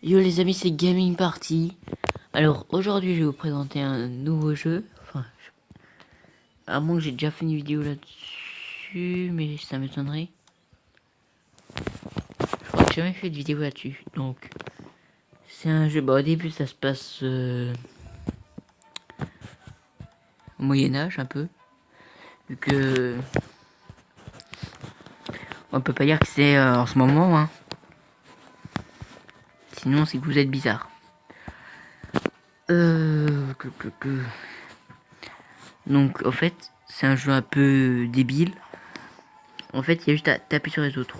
Yo les amis, c'est Gaming Party. Alors aujourd'hui, je vais vous présenter un nouveau jeu. Enfin, à moins que j'ai déjà fait une vidéo là-dessus, mais ça m'étonnerait. Je crois que j'ai jamais fait de vidéo là-dessus. Donc, c'est un jeu. Bah, au début, ça se passe au Moyen-Âge un peu. Vu que on peut pas dire que c'est en ce moment, hein. Sinon, c'est que vous êtes bizarre. Donc, en fait, c'est un jeu un peu débile. En fait, il y a juste à taper sur les autres.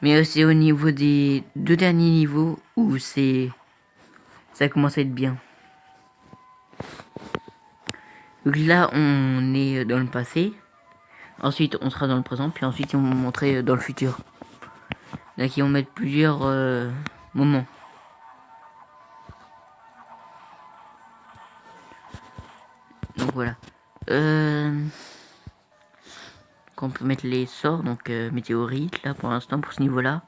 Mais c'est au niveau des deux derniers niveaux où ça commence à être bien. Donc là, on est dans le passé. Ensuite, on sera dans le présent. Puis ensuite, ils vont montrer dans le futur. Là, ils vont mettre plusieurs moments. Donc voilà. On peut mettre les sorts. Donc météorite, là, pour l'instant, pour ce niveau-là.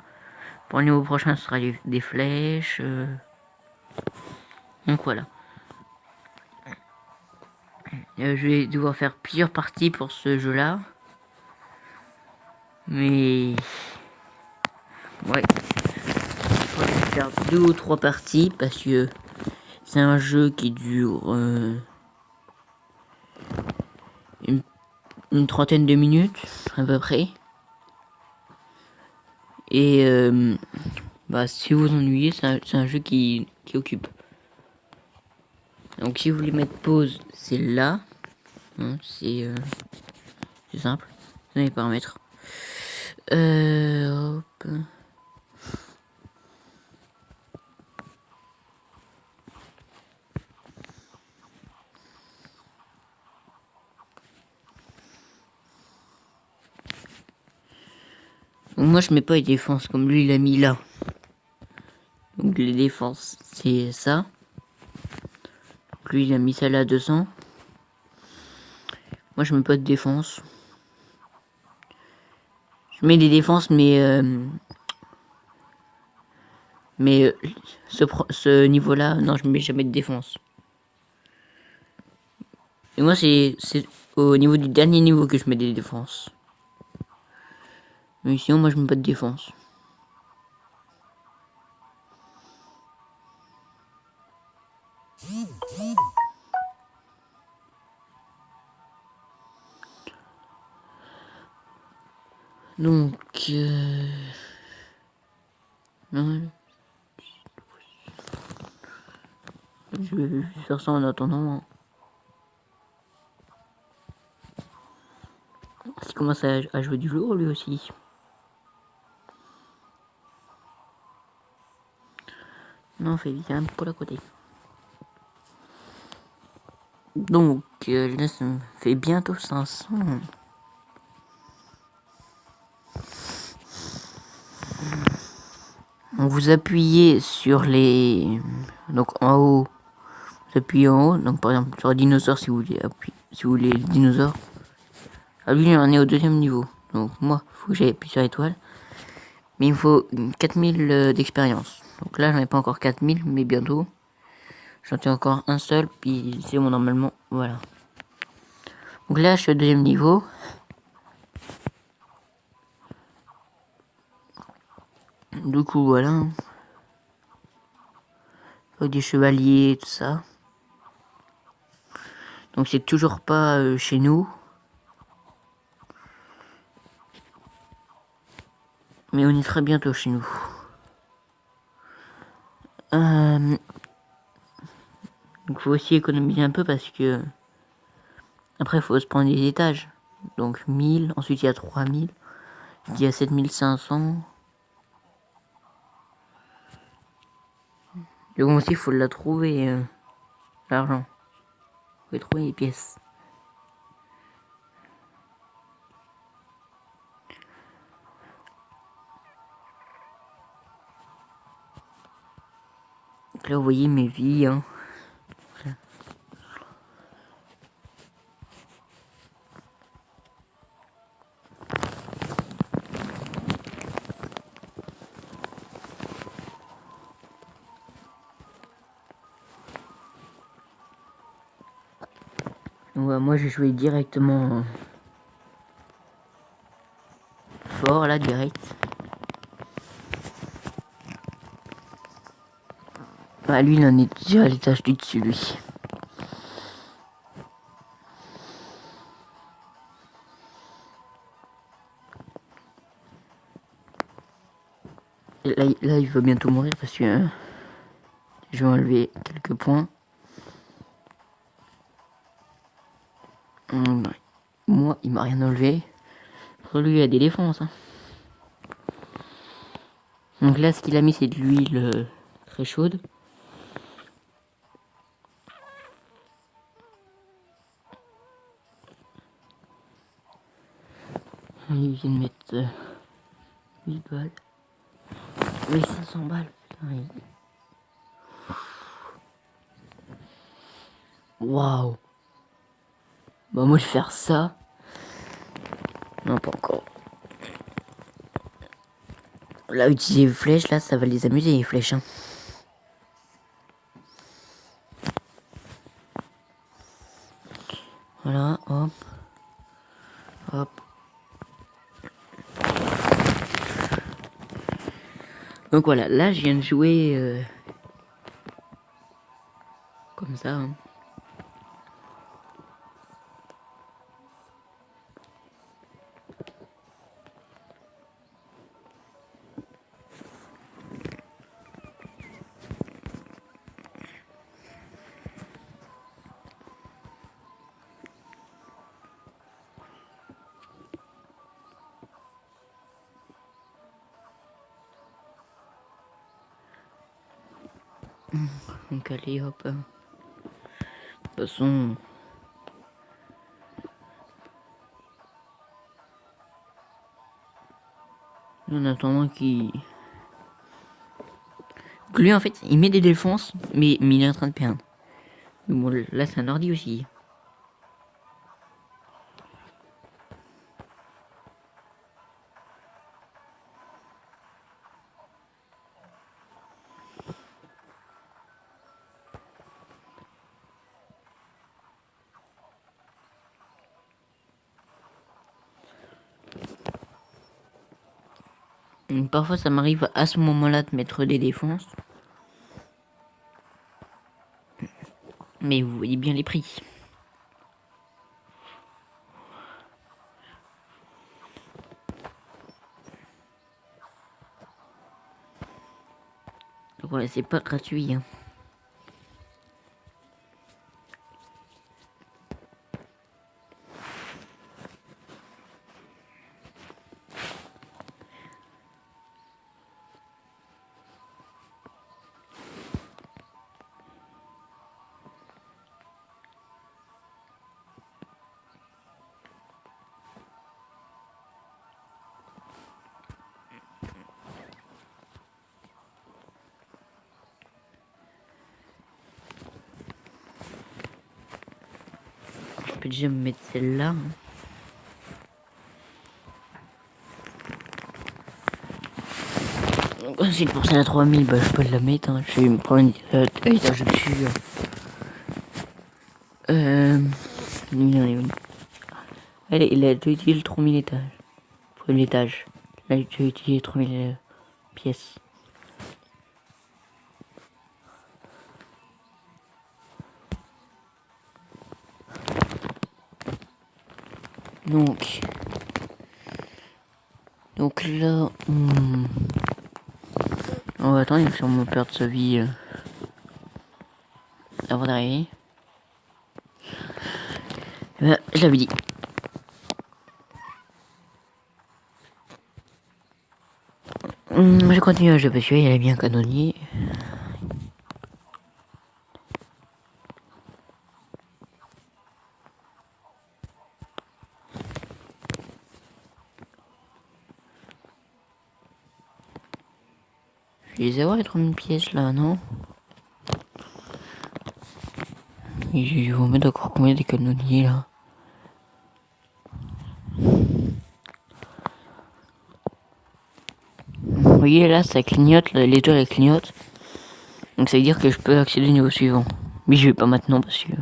Pour le niveau prochain, ce sera des flèches. Donc voilà. Je vais devoir faire plusieurs parties pour ce jeu-là. Mais... ouais. Je crois que je vais faire 2 ou 3 parties parce que c'est un jeu qui dure une trentaine de minutes à peu près. Et bah, si vous vous ennuyez, c'est un jeu qui occupe. Donc si vous voulez mettre pause, c'est là. Hein, c'est simple. Vous avez les paramètres. Hop. Donc moi je mets pas les défenses comme lui il a mis là. Donc les défenses c'est ça. Donc lui il a mis ça là à 200. Moi je mets pas de défense. Je mets des défenses mais ce niveau là non je mets jamais de défense. Et moi c'est au niveau du dernier niveau que je mets des défenses. Mais sinon moi je mets pas de défense. Donc non, je vais faire ça en attendant. Il commence à jouer du jour lui aussi. Non, fait bien pour la côté. Donc là ça me fait bientôt 500. Donc vous appuyez sur les... donc en haut. Vous appuyez en haut. Donc par exemple sur le dinosaure si vous voulez appuyer, si vous voulez le dinosaure. Ah lui on est au deuxième niveau. Donc moi faut que j'appuie sur l'étoile. Mais il me faut 4000 d'expérience. Donc là j'en ai pas encore 4000 mais bientôt. J'en ai encore un seul puis c'est bon normalement. Voilà. Donc là je suis au deuxième niveau. Du coup voilà. Avec des chevaliers tout ça. Donc c'est toujours pas chez nous. Mais on y sera bientôt chez nous. Donc faut aussi économiser un peu parce que après il faut se prendre des étages. Donc 1000, ensuite il y a 3000, il y a 7500. Et bon aussi il faut la trouver l'argent. Il faut trouver les pièces. Donc là vous voyez mes vies hein. Ouais, moi j'ai joué directement fort là, direct. Ah, lui il en est déjà à l'étage du dessus, lui. Et là, il va bientôt mourir parce que je vais enlever quelques points. Moi, il m'a rien enlevé. Lui, il a des défenses. Hein. Donc là, ce qu'il a mis, c'est de l'huile très chaude. Il vient de mettre 8 balles. Oui, 500 balles. Putain, waouh. Bah moi, je vais faire ça. Non, pas encore. Là, utiliser les flèches, là, ça va les amuser, les flèches. Hein. Voilà, hop. Hop. Donc voilà, là, je viens de jouer comme ça. Hein. Donc allez, hop. De toute façon... En attendant qu'il... Lui, en fait, il met des défenses, mais il est en train de perdre. Mais bon, là, c'est un ordi aussi. Donc, parfois, ça m'arrive à ce moment-là de mettre des défenses. Mais vous voyez bien les prix. Donc voilà, c'est pas gratuit. Hein. Je peux déjà me mettre celle-là. Hein. Donc, c'est pour ça la 3000, bah je peux la mettre. Hein. Je vais me prendre un étage dessus. Allez, il a utilisé le 3000 étages. Pour l'étage. Là, j'ai utilisé 3000 pièces. Donc là, on va attendre, il va sûrement perdre sa vie avant d'arriver. Je l'avais dit. Je continue à jouer parce qu'il est bien canonnier. Je les ai avoir les 3000 pièces là, non? Je vous mets d'accord combien des canonniers là? Vous voyez là, ça clignote, l'étoile elle clignote. Donc ça veut dire que je peux accéder au niveau suivant. Mais je vais pas maintenant parce que...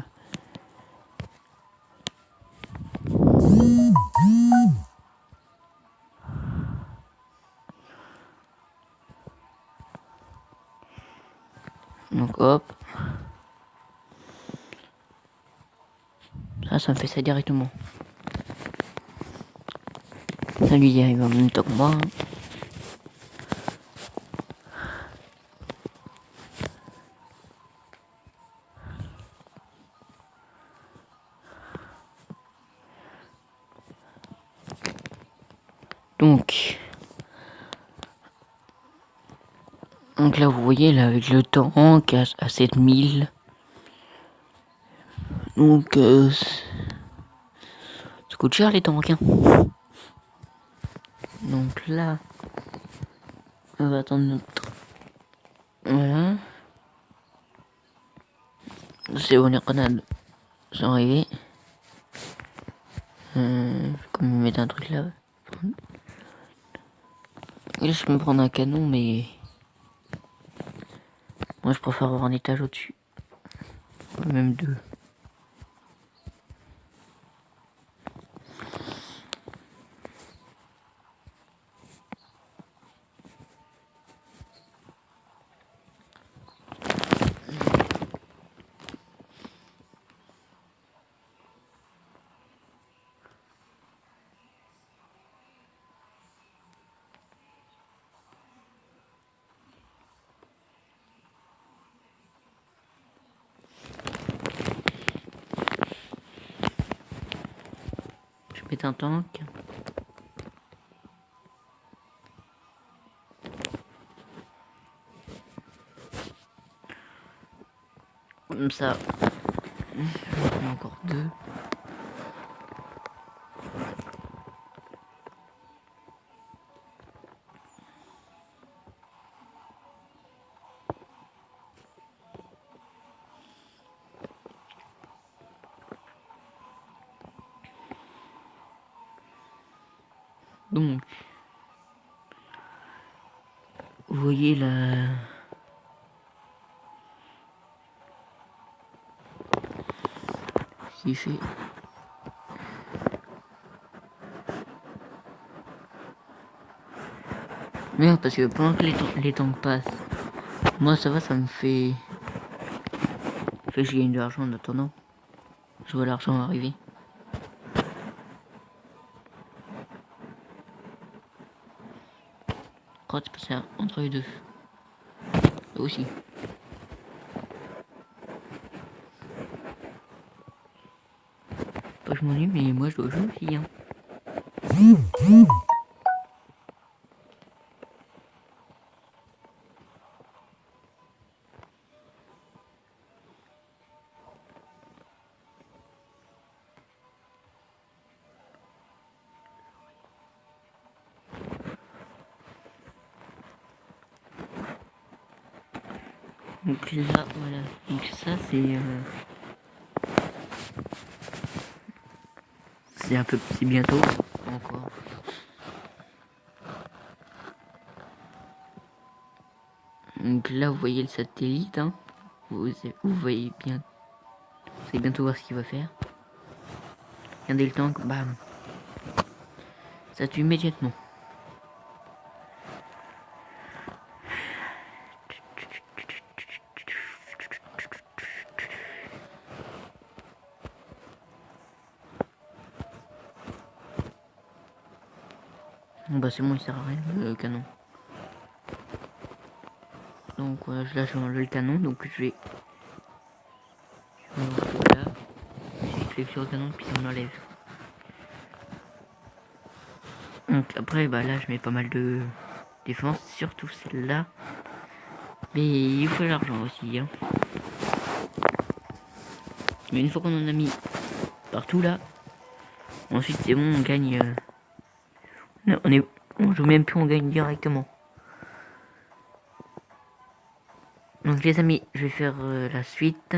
Donc hop. Ça me fait ça directement. Ça lui y arrive en même temps que moi. Donc là vous voyez là avec le tank à 7000. Donc ça coûte cher les tanks hein. Donc là on va attendre notre... Voilà. C'est bon les grenades sont arrivées. Comme mettre un truc là. Et je peux me prendre un canon mais... Moi je préfère avoir un étage au-dessus. Même deux. Je mets un tank. Comme ça. J'en ai encore deux. Donc, vous voyez là... qui fait... Merde, parce que pendant que les tanks passent, moi ça va, ça me fait... que je gagne de l'argent en attendant. Je vois l'argent arriver. Quand c'est passé entre les deux. Là aussi. Pas que je m'ennuie, mais moi je dois jouer aussi. Hein. Donc là, voilà. Donc ça c'est un peu petit bientôt. Encore. Donc là, vous voyez le satellite. Hein. Vous voyez bien. Vous allez bientôt voir ce qu'il va faire. Regardez le tank, bam. Ça tue immédiatement. Bah c'est bon, il sert à rien le canon. Donc voilà, là je vais enlever le canon, donc je vais là, je clique sur le canon puis ça m'enlève. Donc après bah là je mets pas mal de défense, surtout celle-là. Mais il faut l'argent aussi hein. Mais une fois qu'on en a mis partout là, ensuite c'est bon, on gagne. On joue même plus, on gagne directement. Donc les amis, je vais faire la suite.